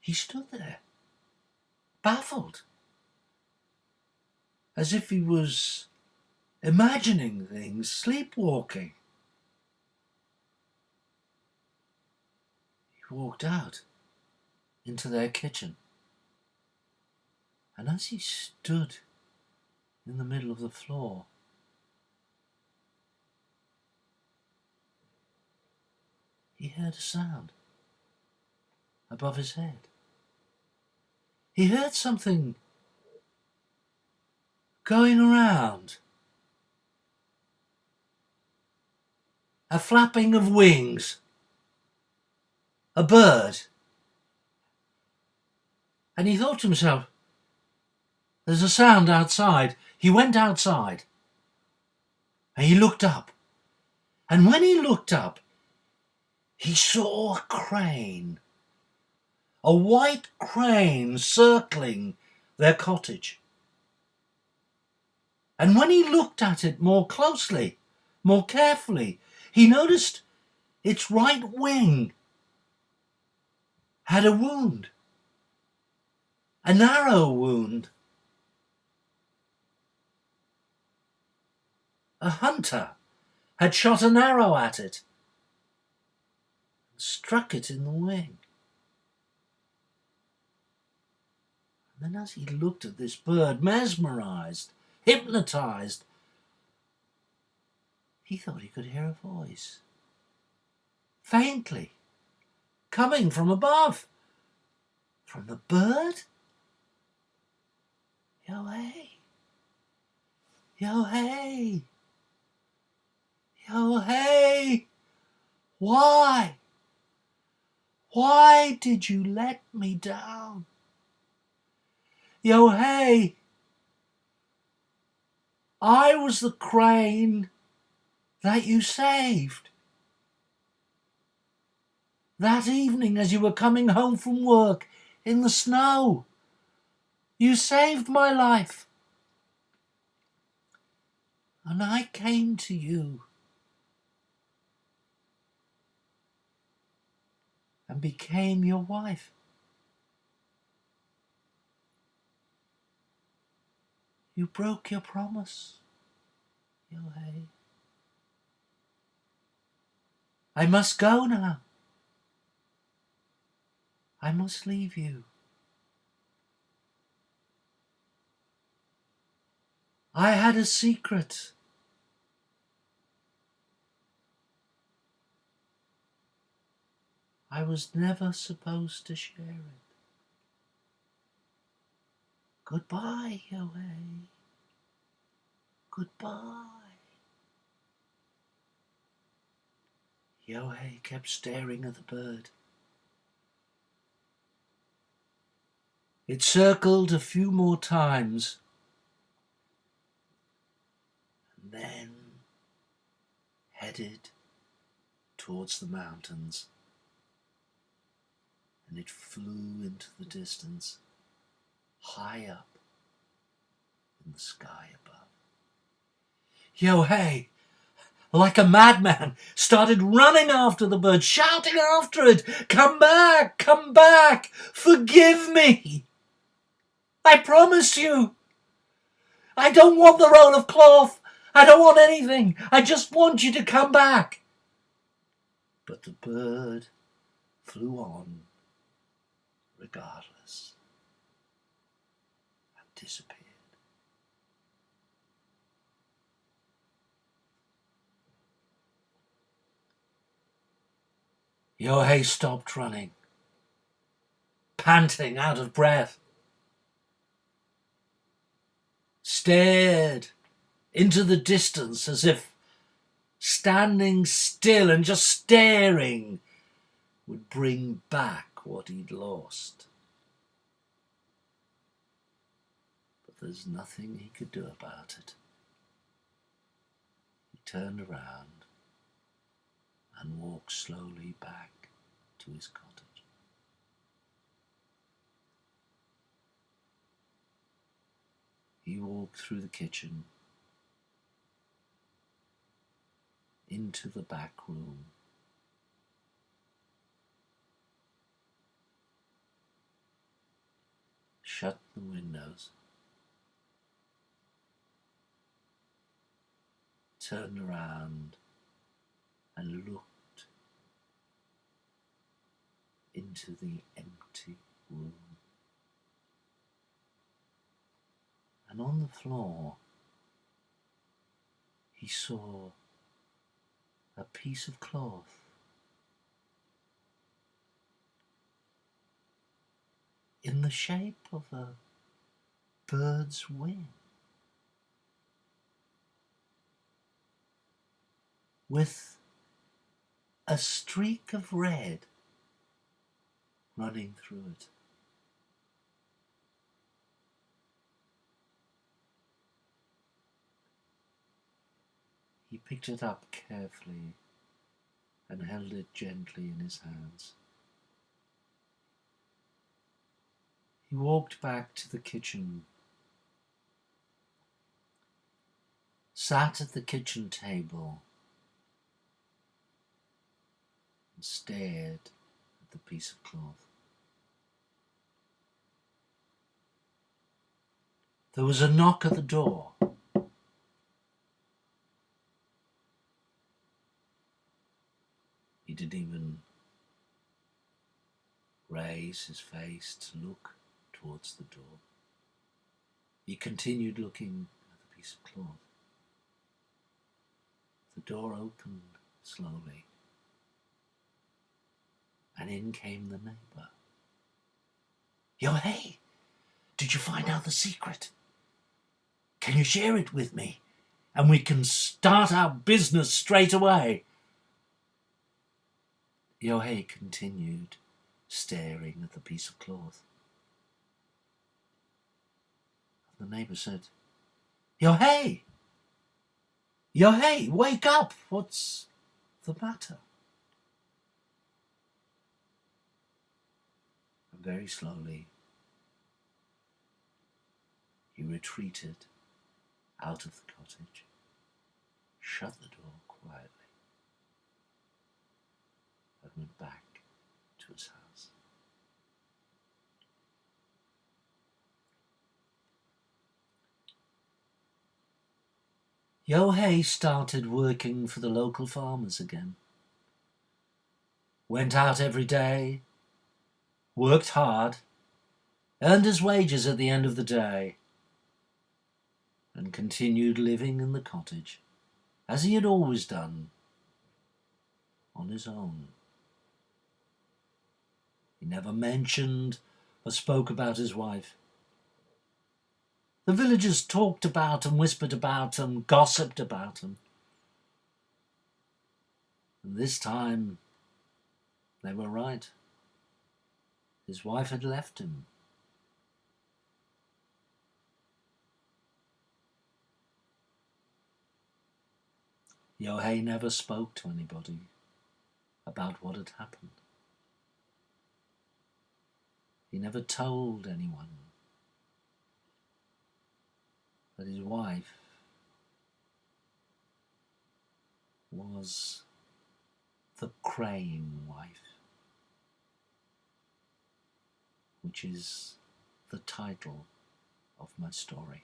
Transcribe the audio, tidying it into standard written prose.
He stood there, baffled, as if he was imagining things, sleepwalking. He walked out into their kitchen, and as he stood in the middle of the floor, he heard a sound above his head. He heard something going around, a flapping of wings, a bird. And he thought to himself, there's a sound outside. He went outside and he looked up. And when he looked up, he saw a crane, a white crane circling their cottage. And when he looked at it more closely, more carefully, he noticed its right wing had a wound, a narrow wound. A hunter had shot an arrow at it and struck it in the wing. And then as he looked at this bird, mesmerized, hypnotized, he thought he could hear a voice, faintly, coming from above. From the bird? Yo hey! Yo hey! Yo hey! Why? Why did you let me down? Yo hey! I was the crane that you saved. That evening as you were coming home from work in the snow, you saved my life. And I came to you and became your wife. You broke your promise, Yo hey. I must go now. I must leave you. I had a secret. I was never supposed to share it. Goodbye, Yo hey. Goodbye. Yo hey kept staring at the bird. It circled a few more times and then headed towards the mountains, and it flew into the distance, high up in the sky above. Yo hey, like a madman, started running after the bird, shouting after it, come back, forgive me. I promise you, I don't want the roll of cloth, I don't want anything, I just want you to come back. But the bird flew on regardless and disappeared. Yo hey stopped running, panting, out of breath, stared into the distance as if standing still and just staring would bring back what he'd lost. But there's nothing he could do about it. He turned around and walked slowly back to his cottage. He walked through the kitchen, into the back room, shut the windows, turned around and looked into the empty room. And on the floor, he saw a piece of cloth in the shape of a bird's wing, with a streak of red running through it. He picked it up carefully and held it gently in his hands. He walked back to the kitchen, sat at the kitchen table, and stared at the piece of cloth. There was a knock at the door. He didn't even raise his face to look towards the door. He continued looking at the piece of cloth. The door opened slowly, and in came the neighbour. "Yo, hey, did you find out the secret? Can you share it with me? And we can start our business straight away." Yohei continued staring at the piece of cloth. The neighbour said, Yohei! Yohei, wake up! What's the matter?" And very slowly he retreated out of the cottage, shut the door quietly, and went back to his house. Yohei started working for the local farmers again. Went out every day, worked hard, earned his wages at the end of the day, and continued living in the cottage, as he had always done, on his own. He never mentioned or spoke about his wife. The villagers talked about him, whispered about him, gossiped about him. And this time, they were right. His wife had left him. Yohei never spoke to anybody about what had happened. He never told anyone that his wife was the crane wife, which is the title of my story.